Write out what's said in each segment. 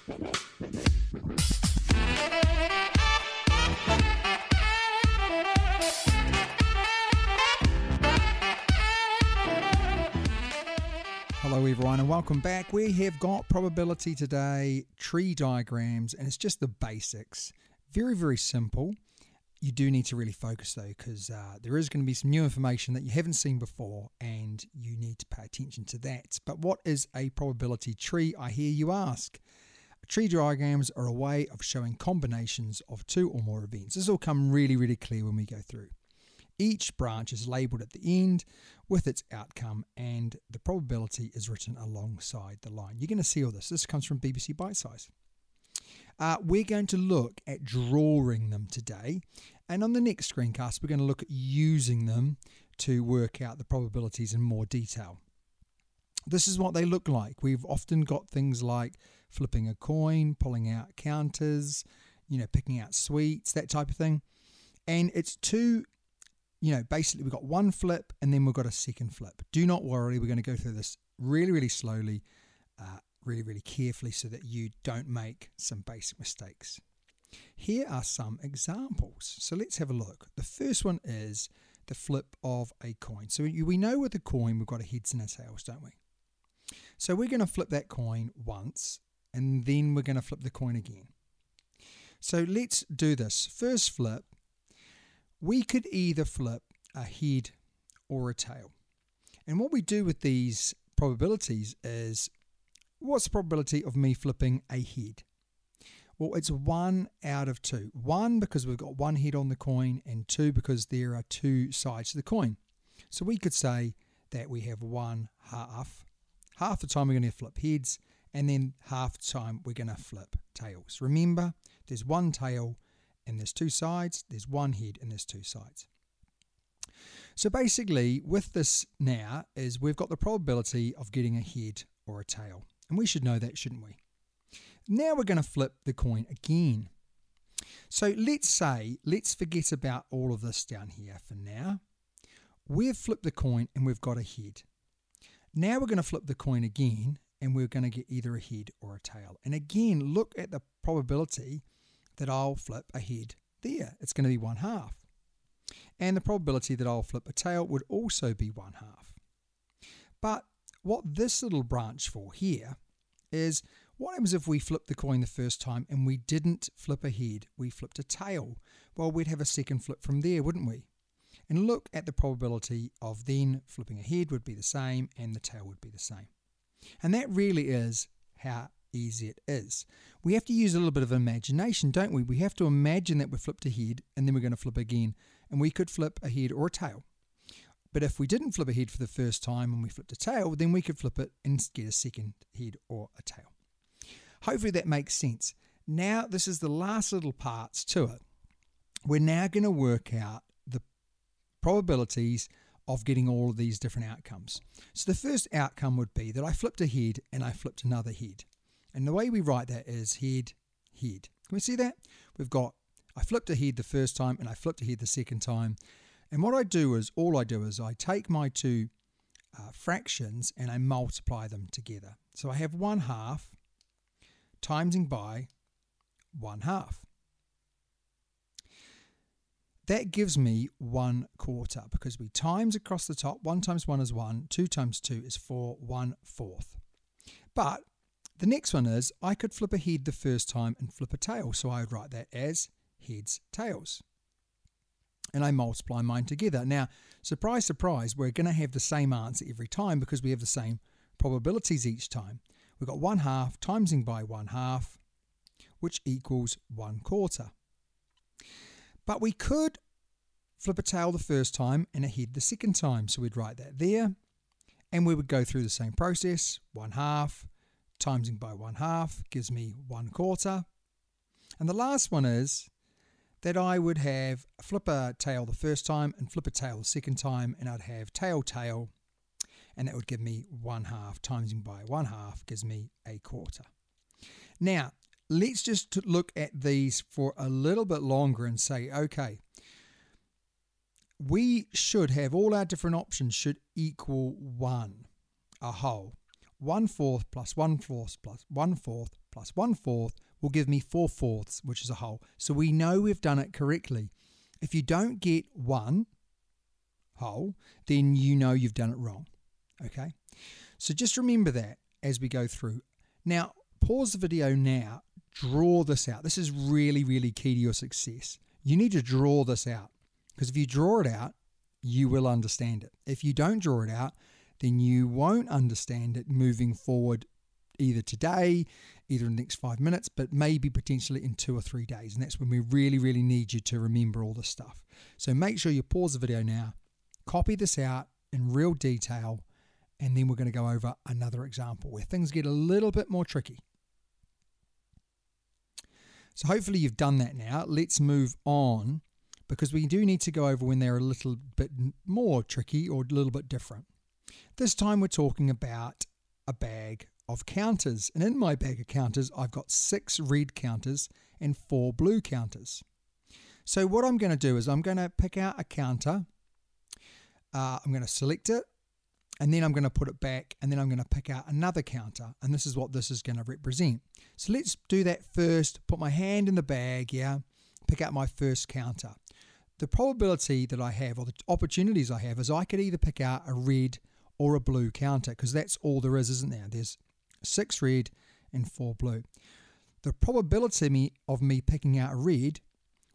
Hello everyone and welcome back. We have got probability today, tree diagrams, and it's just the basics. Very, very simple. You do need to really focus though, because there is going to be some new information that you haven't seen before and you need to pay attention to that. But what is a probability tree, I hear you ask? Tree diagrams are a way of showing combinations of two or more events. This will come really, really clear when we go through. Each branch is labelled at the end with its outcome and the probability is written alongside the line. You're going to see all this. This comes from BBC Bitesize. We're going to look at drawing them today, and on the next screencast we're going to look at using them to work out the probabilities in more detail. This is what they look like. We've often got things like flipping a coin, pulling out counters, picking out sweets, that type of thing. And it's two, basically we've got one flip and then we've got a second flip. Do not worry, we're going to go through this really, really slowly, really, really carefully so that you don't make some basic mistakes. Here are some examples. So let's have a look. The first one is the flip of a coin. So we know with a coin we've got a heads and a tails, don't we? So we're going to flip that coin once and then we're going to flip the coin again. So let's do this. First flip, we could either flip a head or a tail. And what we do with these probabilities is, what's the probability of me flipping a head? Well, it's 1 out of 2. 1 because we've got one head on the coin, and 2 because there are two sides to the coin. So we could say that we have 1/2. Half the time we're going to flip heads, and then half the time we're going to flip tails. Remember, there's one tail and there's two sides, there's one head and there's two sides. So basically with this now is we've got the probability of getting a head or a tail, and we should know that, shouldn't we? Now we're going to flip the coin again. So let's forget about all of this down here for now. We've flipped the coin and we've got a head. Now we're going to flip the coin again and we're going to get either a head or a tail. And again, look at the probability that I'll flip a head there. It's going to be 1/2. And the probability that I'll flip a tail would also be 1/2. But what this little branch for here is, what happens if we flip the coin the first time and we didn't flip a head, we flipped a tail? Well, we'd have a second flip from there, wouldn't we? And look at the probability of then flipping a head would be the same and the tail would be the same. And that really is how easy it is. We have to use a little bit of imagination, don't we? We have to imagine that we flipped a head and then we're going to flip again, and we could flip a head or a tail. But if we didn't flip a head for the first time and we flipped a tail, then we could flip it and get a second head or a tail. Hopefully that makes sense. Now this is the last little parts to it. We're now going to work out the probabilities of getting all of these different outcomes. So the first outcome would be that I flipped a head and I flipped another head. And the way we write that is head, head. Can we see that? We've got, I flipped a head the first time and I flipped a head the second time. And what I do is, I take my two fractions and I multiply them together. So I have 1/2 timesing by 1/2. That gives me 1/4 because we times across the top. 1 times 1 is 1, 2 times 2 is 4, 1/4. But the next one is I could flip a head the first time and flip a tail. So I would write that as heads, tails. And I multiply mine together. Now, surprise, surprise, we're going to have the same answer every time because we have the same probabilities each time. We've got 1/2 timesing by 1/2, which equals 1/4. But we could flip a tail the first time and a head the second time. So we'd write that there, and we would go through the same process. 1/2 timesing by 1/2 gives me 1/4. And the last one is that I would have flip a tail the first time and flip a tail the second time, and I'd have tail, tail, and that would give me 1/2 timesing by 1/2 gives me 1/4. Now, let's just look at these for a little bit longer and say, okay, we should have all our different options should equal 1, a whole. 1/4 plus 1/4 plus 1/4 plus 1/4 will give me 4/4, which is a whole. So we know we've done it correctly. If you don't get one whole, then you know you've done it wrong. Okay? So just remember that as we go through. Now, pause the video now. Draw this out. This is really, really key to your success. You need to draw this out, because if you draw it out, you will understand it. If you don't draw it out, then you won't understand it moving forward, either today, either in the next 5 minutes, but maybe potentially in 2 or 3 days. And that's when we really, really need you to remember all this stuff. So make sure you pause the video now, copy this out in real detail, and then we're going to go over another example where things get a little bit more tricky. So hopefully you've done that now. Let's move on, because we do need to go over when they're a little bit more tricky or a little bit different. This time we're talking about a bag of counters. And in my bag of counters, I've got 6 red counters and 4 blue counters. So what I'm going to do is I'm going to pick out a counter. I'm going to select it, and then I'm going to put it back, and then I'm going to pick out another counter, and this is what this is going to represent. So let's do that first. Put my hand in the bag, pick out my first counter. The probability that I have, or the opportunities I have, is I could either pick out a red or a blue counter, because that's all there is, isn't there? There's 6 red and 4 blue. The probability of me picking out a red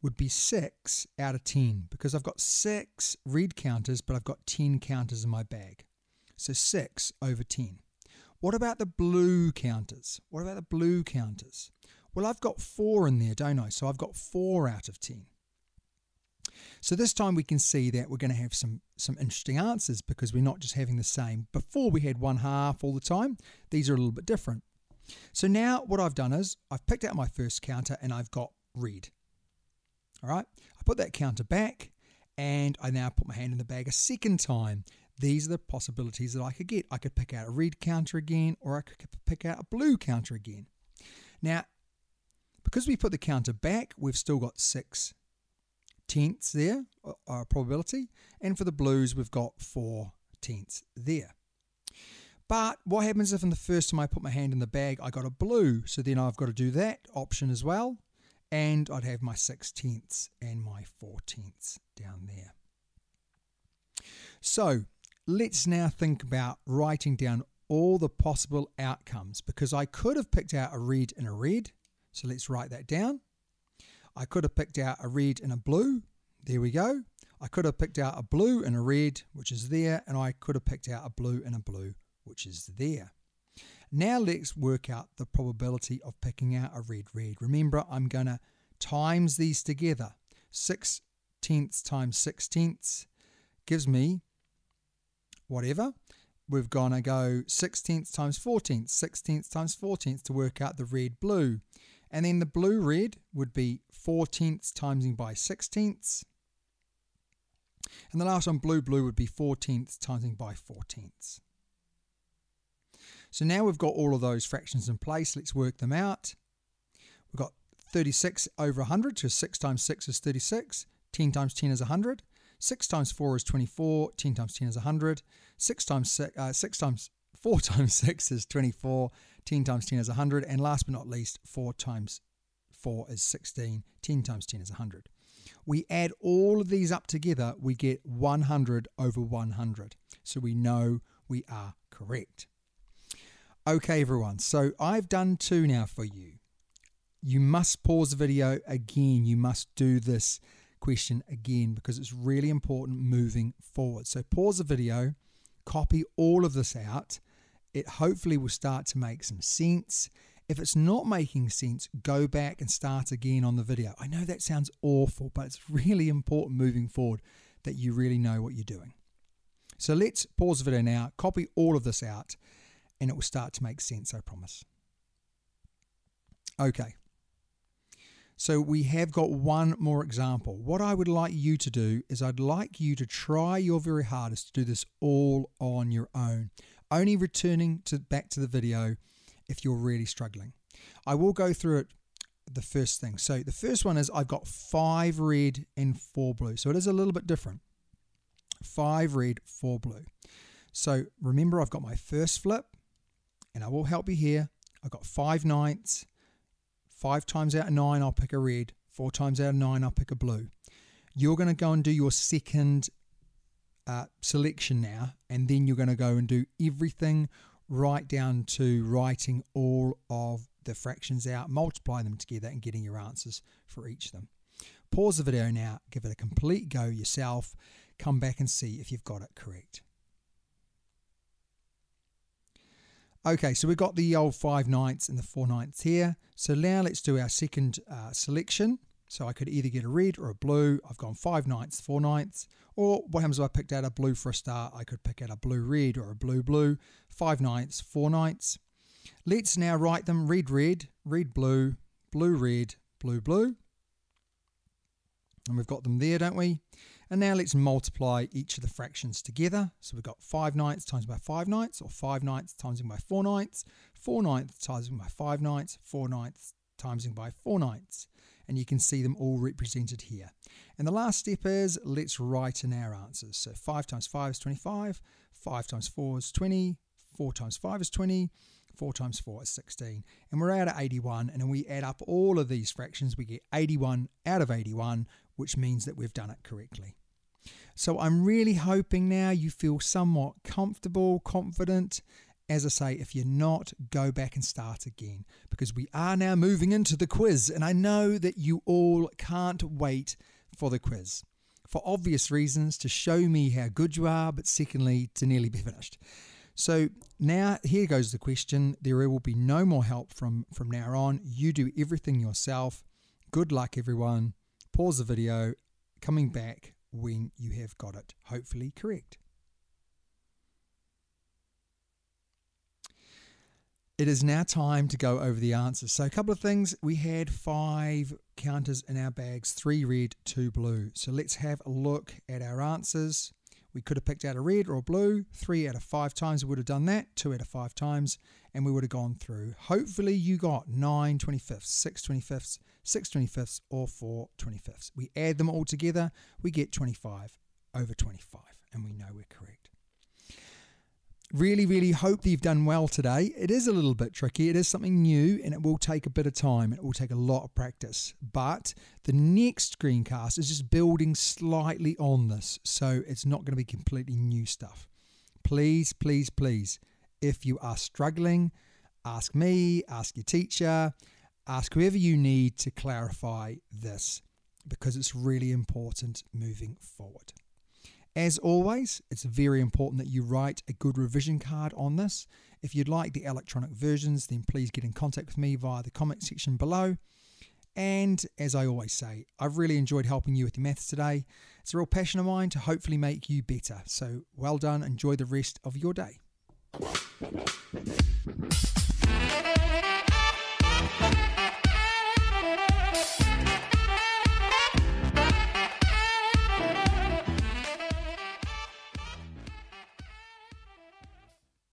would be 6 out of 10, because I've got 6 red counters, but I've got 10 counters in my bag. So 6 over 10. What about the blue counters? What about the blue counters? Well, I've got 4 in there, don't I? So I've got 4 out of 10. So this time we can see that we're going to have some interesting answers, because we're not just having the same. Before we had 1/2 all the time. These are a little bit different. So now what I've done is I've picked out my first counter and I've got red. All right. I put that counter back and I now put my hand in the bag a second time. These are the possibilities that I could get. I could pick out a red counter again, or I could pick out a blue counter again. Now, because we put the counter back, we've still got 6/10 there, probability, and for the blues we've got 4/10 there. But what happens if in the first time I put my hand in the bag I got a blue? So then I've got to do that option as well, and I'd have my 6/10 and my 4/10 down there. So let's now think about writing down all the possible outcomes, because I could have picked out a red and a red. So let's write that down. I could have picked out a red and a blue. There we go. I could have picked out a blue and a red, which is there, and I could have picked out a blue and a blue, which is there. Now let's work out the probability of picking out a red. Remember, I'm going to times these together. 6/10 times 6/10 gives me whatever. We're going to go 6/10 times 4/10, 6/10 times 4/10 to work out the red blue. And then the blue red would be 4/10 timesing by 6/10. And the last one, blue would be 4/10 timesing by 4/10. So now we've got all of those fractions in place. Let's work them out. We've got 36 over 100, so 6 times 6 is 36. 10 times 10 is 100. 6 times 4 is 24. 10 times 10 is 100. 4 times 6 is 24. 10 times 10 is 100. And last but not least, 4 times 4 is 16. 10 times 10 is 100. We add all of these up together, we get 100 over 100. So we know we are correct. Okay, everyone. So I've done 2 now for you. You must pause the video again. You must do this question again, because it's really important moving forward. So pause the video, copy all of this out. It hopefully will start to make some sense. If it's not making sense, go back and start again on the video. I know that sounds awful, but it's really important moving forward that you really know what you're doing. So let's pause the video now, copy all of this out, and it will start to make sense, I promise. Okay. So we have got one more example. What I would like you to do is I'd like you to try your very hardest to do this all on your own, only returning back to the video if you're really struggling. I will go through it the first thing. So the first one is I've got 5 red and 4 blue. So it is a little bit different. 5 red, 4 blue. So remember, I've got my first flip and I will help you here. I've got 5/9. 5 times out of 9, I'll pick a red. 4 times out of 9, I'll pick a blue. You're going to go and do your second selection now, and then you're going to go and do everything right down to writing all of the fractions out, multiplying them together, and getting your answers for each of them. Pause the video now, give it a complete go yourself, come back and see if you've got it correct. Okay, so we've got the old 5/9 and the 4/9 here. So now let's do our second selection. So I could either get a red or a blue. I've gone 5/9, 4/9. Or what happens if I picked out a blue for a start? I could pick out a blue red or a blue blue. 5/9, 4/9. Let's now write them red red, red blue, blue red, blue blue. And we've got them there, don't we? And now let's multiply each of the fractions together. So we've got 5/9 times by 5/9, or 5/9 times by 4/9, 4/9 times by 5/9, 4/9 times by 4/9. And you can see them all represented here. And the last step is let's write in our answers. So 5 times 5 is 25, 5 times 4 is 20, 4 times 5 is 20, 4 times 4 is 16. And we're out at 81, and then we add up all of these fractions, we get 81 out of 81, which means that we've done it correctly. So I'm really hoping now you feel somewhat comfortable, confident. As I say, if you're not, go back and start again, because we are now moving into the quiz, and I know that you all can't wait for the quiz. For obvious reasons, to show me how good you are, but secondly, to nearly be finished. So now here goes the question. There will be no more help from now on. You do everything yourself. Good luck, everyone. Pause the video, coming back when you have got it hopefully correct. It is now time to go over the answers. So a couple of things. We had 5 counters in our bags, 3 red, 2 blue. So let's have a look at our answers. We could have picked out a red or a blue. 3 out of 5 times we would have done that. 2 out of 5 times, and we would have gone through. Hopefully you got 9 25ths, 6 25ths, 6 25ths, or 4 25ths. We add them all together, we get 25 over 25, and we know we're correct. Really, really hope that you've done well today. It is a little bit tricky. It is something new, and it will take a bit of time. It will take a lot of practice. But the next screencast is just building slightly on this, so it's not going to be completely new stuff. Please, please, please, if you are struggling, ask me, ask your teacher, ask whoever you need to clarify this, because it's really important moving forward. As always, it's very important that you write a good revision card on this. If you'd like the electronic versions, then please get in contact with me via the comment section below. And as I always say, I've really enjoyed helping you with your maths today. It's a real passion of mine to hopefully make you better. So well done. Enjoy the rest of your day.